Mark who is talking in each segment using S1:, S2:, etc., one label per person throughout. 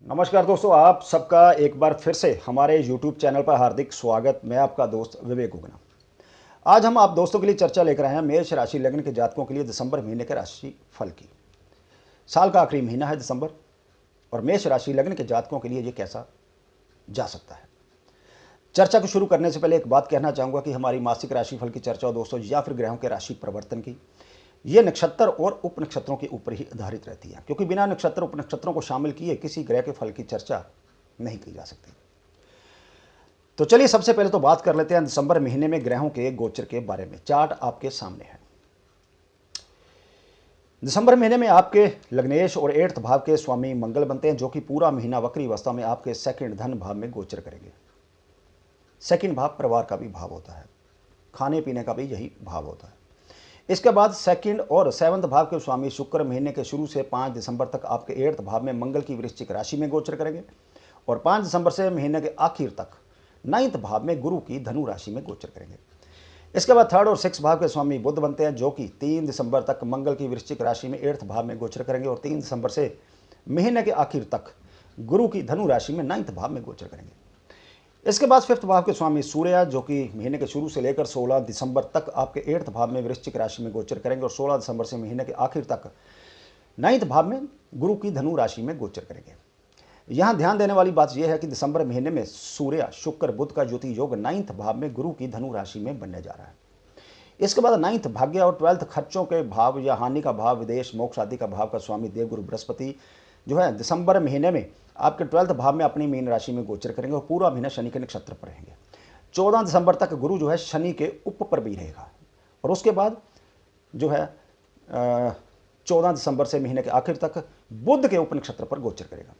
S1: नमस्कार दोस्तों, आप सबका एक बार फिर से हमारे YouTube चैनल पर हार्दिक स्वागत। मैं आपका दोस्त विवेक उगना। आज हम आप दोस्तों के लिए चर्चा लेकर आए हैं मेष राशि लग्न के जातकों के लिए दिसंबर महीने के राशि फल की। साल का आखिरी महीना है दिसंबर, और मेष राशि लग्न के जातकों के लिए ये कैसा जा सकता है। चर्चा को शुरू करने से पहले एक बात कहना चाहूँगा कि हमारी मासिक राशिफल की चर्चा दोस्तों या फिर ग्रहों के राशि परिवर्तन की, ये नक्षत्र और उप नक्षत्रों के ऊपर ही आधारित रहती है, क्योंकि बिना नक्षत्र उप नक्षत्रों को शामिल किए किसी ग्रह के फल की चर्चा नहीं की जा सकती। तो चलिए सबसे पहले तो बात कर लेते हैं दिसंबर महीने में ग्रहों के गोचर के बारे में। चार्ट आपके सामने है। दिसंबर महीने में आपके लग्नेश और 8th भाव के स्वामी मंगल बनते हैं, जो कि पूरा महीना वक्री अवस्था में आपके सेकंड धन भाव में गोचर करेंगे। सेकंड भाव परिवार का भी भाव होता है, खाने पीने का भी यही भाव होता है। इसके बाद सेकंड और 7th भाव के स्वामी शुक्र महीने के शुरू से 5 दिसंबर तक आपके 8th भाव में मंगल की वृश्चिक राशि में गोचर करेंगे, और 5 दिसंबर से महीने के आखिर तक 9th भाव में गुरु की धनु राशि में गोचर करेंगे। इसके बाद 3rd और 6th भाव के स्वामी बुध बनते हैं, जो कि 3 दिसंबर तक मंगल की वृश्चिक राशि में 8th भाव में गोचर करेंगे, और 3 दिसंबर से महीने के आखिर तक गुरु की धनु राशि में 9th भाव में गोचर करेंगे। इसके बाद 5th भाव के स्वामी सूर्य, जो कि महीने के शुरू से लेकर 16 दिसंबर तक आपके 8th भाव में वृश्चिक राशि में गोचर करेंगे, और 16 दिसंबर से महीने के आखिर तक 9th भाव में गुरु की धनु राशि में गोचर करेंगे। यहाँ ध्यान देने वाली बात यह है कि दिसंबर महीने में सूर्य शुक्र बुध का ज्योति योग 9th भाव में गुरु की धनु राशि में बनने जा रहा है। इसके बाद 9th भाग्य और 12th खर्चों के भाव या हानि का भाव, विदेश मोक्ष आदि का भाव का स्वामी देवगुरु बृहस्पति जो है दिसंबर महीने में आपके 12th भाव में अपनी मीन राशि में गोचर करेंगे, और पूरा महीना शनि के नक्षत्र पर रहेंगे। 14 दिसंबर तक गुरु जो है शनि के उप पर भी रहेगा, और उसके बाद जो है 14 दिसंबर से महीने के आखिर तक बुध के उप नक्षत्र पर गोचर करेगा।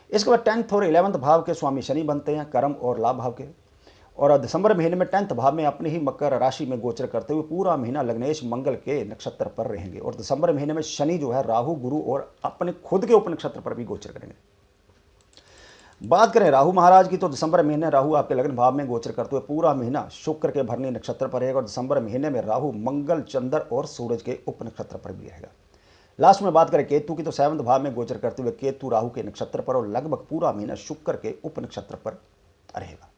S1: इसके बाद 10th और 11th भाव के स्वामी शनि बनते हैं, कर्म और लाभ भाव के, और दिसंबर महीने में 10th भाव में अपनी ही मकर राशि में गोचर करते हुए पूरा महीना लग्नेश मंगल के नक्षत्र पर रहेंगे, और दिसंबर महीने में शनि जो है राहु गुरु और अपने खुद के उप नक्षत्र पर भी गोचर करेंगे। बात करें राहु महाराज की, तो दिसंबर महीने राहु आपके लग्न भाव में गोचर करते हुए पूरा महीना शुक्र के भरणी नक्षत्र पर रहेगा, और दिसंबर महीने में राहु मंगल चंद्र और सूरज के उप नक्षत्र पर भी रहेगा। लास्ट में बात करें केतु की, तो 7th भाव में गोचर करते हुए केतु राहु के नक्षत्र पर और लगभग पूरा महीना शुक्र के उप नक्षत्र पर रहेगा।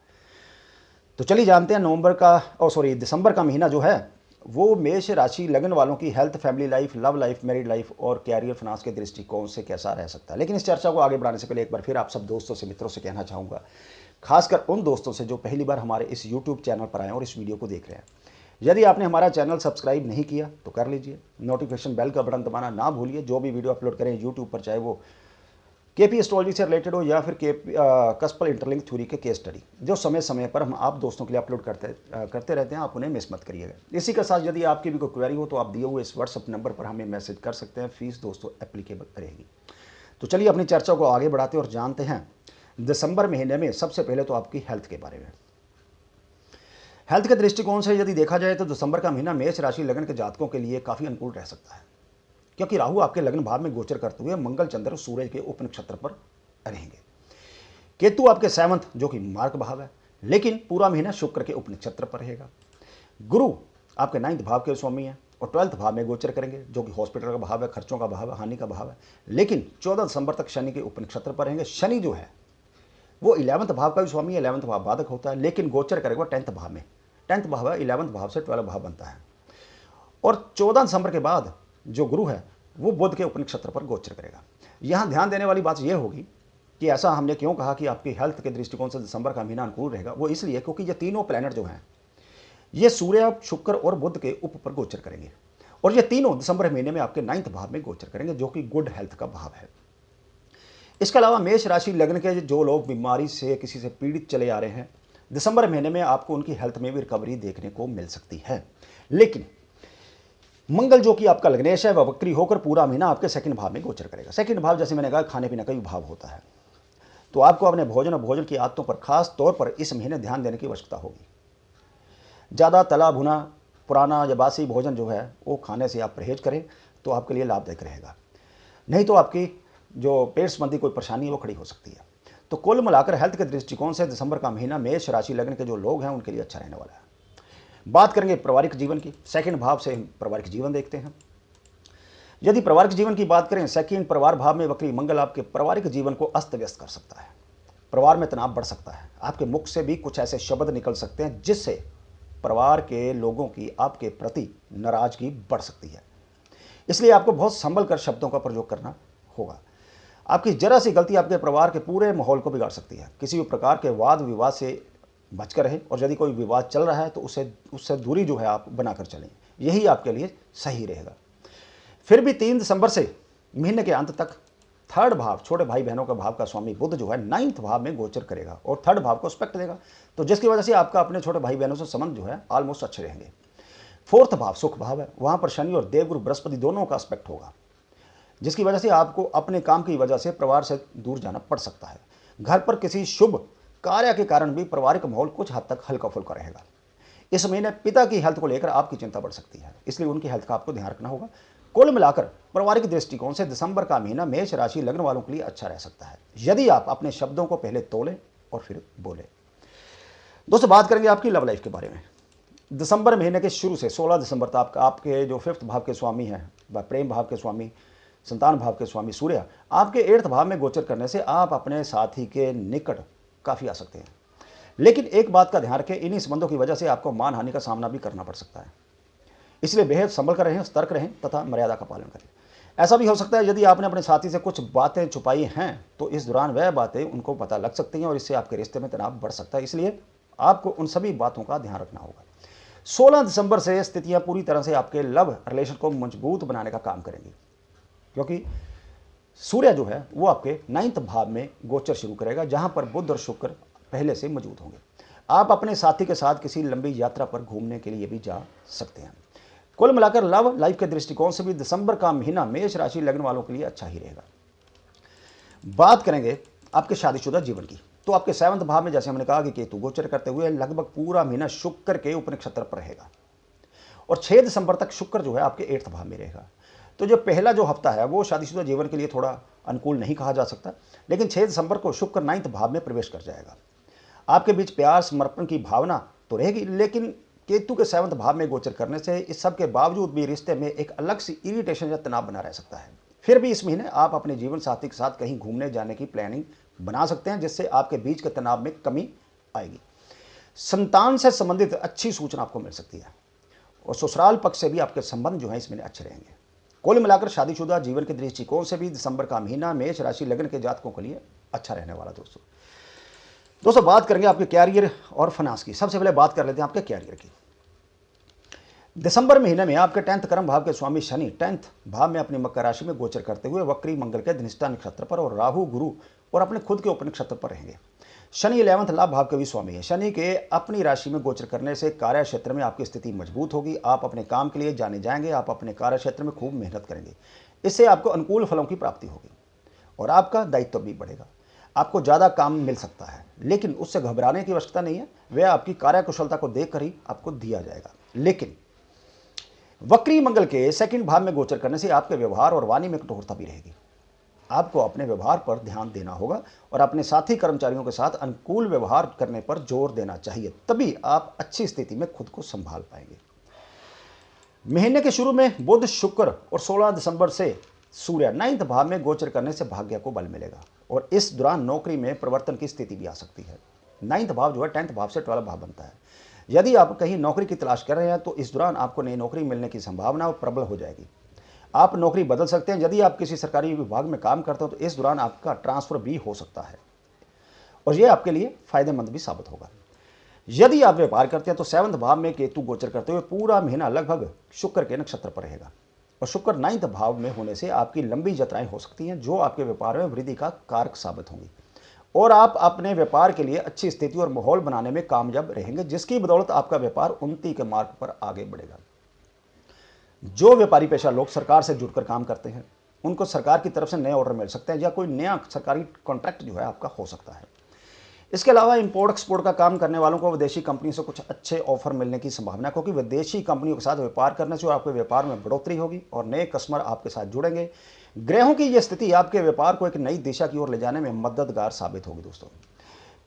S1: तो चलिए जानते हैं दिसंबर का महीना जो है वो मेष राशि लगन वालों की health, family life, love life, married life और कैरियर फाइनेंस के दृष्टिकोण से कैसा रह सकता है। लेकिन इस चर्चा को आगे बढ़ाने से पहले एक बार फिर आप सब दोस्तों से, मित्रों से कहना चाहूँगा, खासकर उन दोस्तों से जो पहली बार हमारे इस यूट्यूब चैनल पर आए और इस वीडियो को देख रहे हैं, यदि आपने हमारा चैनल सब्सक्राइब नहीं किया तो कर लीजिए, नोटिफिकेशन बेल का बटन दबाना ना भूलिए। जो भी वीडियो अपलोड करें यूट्यूब पर, चाहे वो केपी एस्ट्रोलॉजी से रिलेटेड हो या फिर कस्पल इंटरलिंक थ्योरी के केस स्टडी, जो समय समय पर हम आप दोस्तों के लिए अपलोड करते रहते हैं, आप उन्हें मिस मत करिएगा। इसी के साथ यदि आपकी भी कोई क्वेरी हो तो आप दिए हुए इस व्हाट्सअप नंबर पर हमें मैसेज कर सकते हैं। फीस दोस्तों एप्लीकेबल रहेगी। तो चलिए अपनी चर्चा को आगे बढ़ाते और जानते हैं दिसंबर महीने में सबसे पहले तो आपकी हेल्थ के बारे में। हेल्थ के दृष्टिकोण से यदि देखा जाए तो दिसंबर का महीना मेष राशि लगन के जातकों के लिए काफ़ी अनुकूल रह सकता है, क्योंकि राहु आपके लग्न भाव में गोचर करते हुए मंगल चंद्र सूरज के उप नक्षत्र पर रहेंगे। केतु आपके 7th जो कि मार्ग भाव है, लेकिन पूरा महीना शुक्र के उप नक्षत्र पर रहेगा। गुरु आपके 9th भाव के स्वामी हैं और 12th भाव में गोचर करेंगे, जो कि हॉस्पिटल का भाव है, खर्चों का भाव है, हानि का भाव है, लेकिन 14 दिसंबर तक शनि के उप नक्षत्र पर रहेंगे। शनि जो है वो 11th भाव का भी स्वामी है, 11th भाव बाधक होता है, लेकिन गोचर करेगा 10th भाव में। 10th भाव है 11th भाव से 12th भाव बनता है, और 14 दिसंबर के बाद जो गुरु है वो बुध के उपनक्षत्र पर गोचर करेगा। यहाँ ध्यान देने वाली बात यह होगी कि ऐसा हमने क्यों कहा कि आपकी हेल्थ के दृष्टिकोण से दिसंबर का महीना अनुकूल रहेगा। वो इसलिए क्योंकि ये तीनों प्लैनेट जो हैं ये सूर्य, शुक्र और बुध के उप पर गोचर करेंगे, और ये तीनों दिसंबर महीने में आपके 9th भाव में गोचर करेंगे, जो कि गुड हेल्थ का भाव है। इसके अलावा मेष राशि लग्न के जो लोग बीमारी से किसी से पीड़ित चले आ रहे हैं, दिसंबर महीने में आपको उनकी हेल्थ में भी रिकवरी देखने को मिल सकती है। लेकिन मंगल जो कि आपका लग्नेश है वह वक्री होकर पूरा महीना आपके सेकंड भाव में गोचर करेगा। सेकंड भाव जैसे मैंने कहा खाने पीने का भी भाव होता है, तो आपको अपने भोजन और भोजन की आदतों पर खास तौर पर इस महीने ध्यान देने की आवश्यकता होगी। ज़्यादा तला भुना, पुराना या बासी भोजन जो है वो खाने से आप परहेज करें तो आपके लिए लाभदायक रहेगा, नहीं तो आपकी जो पेट संबंधी कोई परेशानी है वो खड़ी हो सकती है। तो कुल मिलाकर हेल्थ के दृष्टिकोण से दिसंबर का महीना मेष राशि लगन के जो लोग हैं उनके लिए अच्छा रहने वाला है। बात करेंगे पारिवारिक जीवन की, सेकंड भाव से हम पारिवारिक जीवन देखते हैं। यदि पारिवारिक जीवन की बात करें, सेकंड परिवार भाव में वक्री मंगल आपके पारिवारिक जीवन को अस्त व्यस्त कर सकता है। परिवार में तनाव बढ़ सकता है। आपके मुख से भी कुछ ऐसे शब्द निकल सकते हैं जिससे परिवार के लोगों की आपके प्रति नाराजगी बढ़ सकती है। इसलिए आपको बहुत संभल कर शब्दों का प्रयोग करना होगा। आपकी जरा सी गलती आपके परिवार के पूरे माहौल को बिगाड़ सकती है। किसी भी प्रकार के वाद विवाद से बचकर रहें, और यदि कोई विवाद चल रहा है तो उससे दूरी जो है आप बनाकर चलें, यही आपके लिए सही रहेगा। फिर भी 3 दिसंबर से महीने के अंत तक थर्ड भाव, छोटे भाई बहनों का भाव का स्वामी बुध जो है 9th भाव में गोचर करेगा और थर्ड भाव को स्पेक्ट देगा, तो जिसकी वजह से आपका अपने छोटे भाई बहनों से संबंध जो है ऑलमोस्ट अच्छे रहेंगे। 4th भाव सुख भाव है, वहां पर शनि और देवगुरु बृहस्पति दोनों का एस्पेक्ट होगा, जिसकी वजह से आपको अपने काम की वजह से परिवार से दूर जाना पड़ सकता है। घर पर किसी शुभ कार्य के कारण भी पारिवारिक माहौल कुछ हद तक हल्का फुल्का रहेगा। इस महीने पिता की हेल्थ को लेकर आपकी चिंता बढ़ सकती है, इसलिए उनकी हेल्थ का आपको ध्यान रखना होगा। कुल मिलाकर पारिवारिक दृष्टिकोण से दिसंबर का महीना मेष राशि लग्न वालों के लिए अच्छा रह सकता है, यदि आप अपने शब्दों को पहले तोलें और फिर बोलें। दोस्तों, बात करेंगे आपकी लव लाइफ के बारे में। दिसंबर महीने के शुरू से 16 दिसंबर तक आपके जो 5th भाव के स्वामी हैं, प्रेम भाव के स्वामी, संतान भाव के स्वामी सूर्य आपके 8th भाव में गोचर करने से आप अपने साथी के निकट काफ़ी आ सकते हैं। लेकिन एक बात का ध्यान रखें, इन्हीं संबंधों की वजह से आपको मानहानि का सामना भी करना पड़ सकता है, इसलिए बेहद संभल कर रहें, सतर्क रहें तथा मर्यादा का पालन करें। ऐसा भी हो सकता है यदि आपने अपने साथी से कुछ बातें छुपाई हैं तो इस दौरान वह बातें उनको पता लग सकती हैं और इससे आपके रिश्ते में तनाव बढ़ सकता है, इसलिए आपको उन सभी बातों का ध्यान रखना होगा। 16 दिसंबर से स्थितियां पूरी तरह से आपके लव रिलेशन को मजबूत बनाने का काम करेंगी, क्योंकि सूर्य जो है वो आपके 9th भाव में गोचर शुरू करेगा, जहां पर बुध और शुक्र पहले से मौजूद होंगे। आप अपने साथी के साथ किसी लंबी यात्रा पर घूमने के लिए भी जा सकते हैं। कुल मिलाकर लव लाइफ के दृष्टिकोण से भी दिसंबर का महीना मेष राशि लग्न वालों के लिए अच्छा ही रहेगा। बात करेंगे आपके शादीशुदा जीवन की, तो आपके 7th भाव में जैसे हमने कहा कि केतु गोचर करते हुए लगभग पूरा महीना शुक्र के उपनक्षत्र पर रहेगा और 6 दिसंबर तक शुक्र जो है आपके 8th भाव में रहेगा। तो जो पहला जो हफ्ता है वो शादीशुदा जीवन के लिए थोड़ा अनुकूल नहीं कहा जा सकता, लेकिन 6 दिसंबर को शुक्र 9th भाव में प्रवेश कर जाएगा। आपके बीच प्यार समर्पण की भावना तो रहेगी, लेकिन केतु के 7th भाव में गोचर करने से इस सब के बावजूद भी रिश्ते में एक अलग सी इरिटेशन या तनाव बना रह सकता है। फिर भी इस महीने आप अपने जीवन साथी के साथ कहीं घूमने जाने की प्लानिंग बना सकते हैं, जिससे आपके बीच के तनाव में कमी आएगी। संतान से संबंधित अच्छी सूचना आपको मिल सकती है और ससुराल पक्ष से भी आपके संबंध जो है इस महीने अच्छे रहेंगे। कुल मिलाकर शादीशुदा जीवन के दृष्टिकोण से भी दिसंबर का महीना मेष राशि लग्न के जातकों के लिए अच्छा रहने वाला। दोस्तों बात करेंगे आपके कैरियर और फाइनेंस की। सबसे पहले बात कर लेते हैं आपके कैरियर की। दिसंबर महीने में आपके 10th कर्म भाव के स्वामी शनि 10th भाव में अपनी मकर राशि में गोचर करते हुए वक्री मंगल के धनिष्ठा नक्षत्र पर और राहु गुरु और अपने खुद के उपनक्षत्र पर रहेंगे। शनि 11th लाभ भाव के भी स्वामी है। शनि के अपनी राशि में गोचर करने से कार्य क्षेत्र में आपकी स्थिति मजबूत होगी। आप अपने काम के लिए जाने जाएंगे। आप अपने कार्य क्षेत्र में खूब मेहनत करेंगे, इससे आपको अनुकूल फलों की प्राप्ति होगी और आपका दायित्व भी बढ़ेगा। आपको ज़्यादा काम मिल सकता है, लेकिन उससे घबराने की आवश्यकता नहीं है, वह आपकी कार्यकुशलता को देखकर ही आपको दिया जाएगा। लेकिन वक्री मंगल के 2nd भाव में गोचर करने से आपके व्यवहार और वाणी में कठोरता भी रहेगी। आपको अपने व्यवहार पर ध्यान देना होगा और अपने साथी कर्मचारियों के साथ अनुकूल व्यवहार करने पर जोर देना चाहिए, तभी आप अच्छी स्थिति में खुद को संभाल पाएंगे। महीने के शुरू में बुध शुक्र और 16 दिसंबर से सूर्य 9th भाव में गोचर करने से भाग्य को बल मिलेगा और इस दौरान नौकरी में परिवर्तन की स्थिति भी आ सकती है। 9th भाव जो है 10th भाव से 12 भाव बनता है। यदि आप कहीं नौकरी की तलाश कर रहे हैं तो इस दौरान आपको नई नौकरी मिलने की संभावना प्रबल हो जाएगी। आप नौकरी बदल सकते हैं। यदि आप किसी सरकारी विभाग में काम करते हो तो इस दौरान आपका ट्रांसफर भी हो सकता है और यह आपके लिए फायदेमंद भी साबित होगा। यदि आप व्यापार करते हैं तो 7th भाव में केतु गोचर करते हुए पूरा महीना लगभग शुक्र के नक्षत्र पर रहेगा और शुक्र 9th भाव में होने से आपकी लंबी यात्राएं हो सकती हैं, जो आपके व्यापार में वृद्धि का कारक साबित होंगी और आप अपने व्यापार के लिए अच्छी स्थिति और माहौल बनाने में कामयाब रहेंगे, जिसकी बदौलत आपका व्यापार उन्नति के मार्ग पर आगे बढ़ेगा। जो व्यापारी पेशा लोग सरकार से जुड़कर काम करते हैं उनको सरकार की तरफ से नए ऑर्डर मिल सकते हैं या कोई नया सरकारी कॉन्ट्रैक्ट जो है आपका हो सकता है। इसके अलावा इंपोर्ट एक्सपोर्ट का काम करने वालों को विदेशी कंपनी से कुछ अच्छे ऑफर मिलने की संभावना, क्योंकि विदेशी कंपनियों के साथ व्यापार करने से आपके व्यापार में बढ़ोतरी होगी और नए कस्टमर आपके साथ जुड़ेंगे। ग्रहों की यह स्थिति आपके व्यापार को एक नई दिशा की ओर ले जाने में मददगार साबित होगी। दोस्तों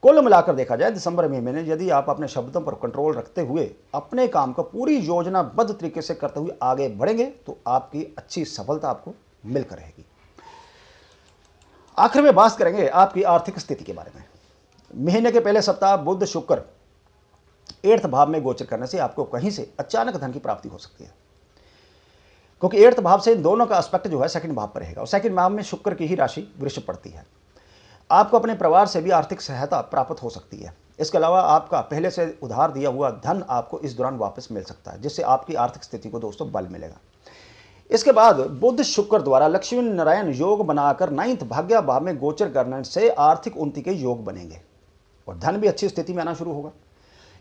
S1: कुल मिलाकर देखा जाए दिसंबर महीने में यदि आप अपने शब्दों पर कंट्रोल रखते हुए अपने काम को पूरी योजनाबद्ध तरीके से करते हुए आगे बढ़ेंगे तो आपकी अच्छी सफलता आपको मिलकर रहेगी। आखिर में बात करेंगे आपकी आर्थिक स्थिति के बारे में। महीने के पहले सप्ताह बुध शुक्र 8th भाव में गोचर करने से आपको कहीं से अचानक धन की प्राप्ति हो सकती है, क्योंकि 8th भाव से इन दोनों का एस्पेक्ट जो है सेकंड भाव पर रहेगा और सेकंड भाव में शुक्र की ही राशि वृषभ पड़ती है। आपको अपने परिवार से भी आर्थिक सहायता प्राप्त हो सकती है। इसके अलावा आपका पहले से उधार दिया हुआ धन आपको इस दौरान वापस मिल सकता है, जिससे आपकी आर्थिक स्थिति को दोस्तों बल मिलेगा। इसके बाद बुध शुक्र द्वारा लक्ष्मी नारायण योग बनाकर 9th भाग्य भाव में गोचर करने से आर्थिक उन्नति के योग बनेंगे और धन भी अच्छी स्थिति में आना शुरू होगा।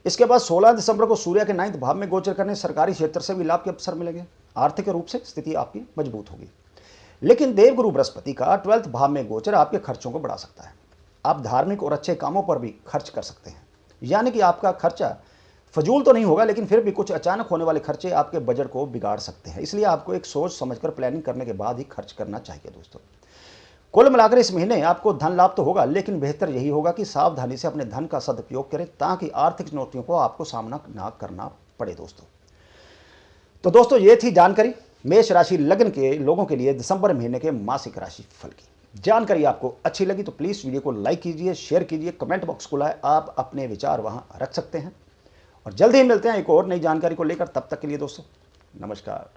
S1: इसके बाद 16 दिसंबर को सूर्य के 9th भाव में गोचर करने सरकारी क्षेत्र से भी लाभ के अवसर मिलेंगे। आर्थिक रूप से स्थिति आपकी मजबूत होगी। लेकिन देवगुरु बृहस्पति का 12th भाव में गोचर आपके खर्चों को बढ़ा सकता है। आप धार्मिक और अच्छे कामों पर भी खर्च कर सकते हैं, यानी कि आपका खर्चा फजूल तो नहीं होगा, लेकिन फिर भी कुछ अचानक होने वाले खर्चे आपके बजट को बिगाड़ सकते हैं। इसलिए आपको एक सोच समझकर प्लानिंग करने के बाद ही खर्च करना चाहिए दोस्तों। कुल मिलाकर इस महीने आपको धन लाभ तो होगा, लेकिन बेहतर यही होगा कि सावधानी से अपने धन का सदुपयोग करें ताकि आर्थिक चुनौतियों को आपको सामना ना करना पड़े दोस्तों। तो दोस्तों ये थी जानकारी मेष राशि लग्न के लोगों के लिए दिसंबर महीने के मासिक राशि फल की। जानकारी आपको अच्छी लगी तो प्लीज़ वीडियो को लाइक कीजिए, शेयर कीजिए, कमेंट बॉक्स खुला है, आप अपने विचार वहां रख सकते हैं और जल्द ही मिलते हैं एक और नई जानकारी को लेकर। तब तक के लिए दोस्तों नमस्कार।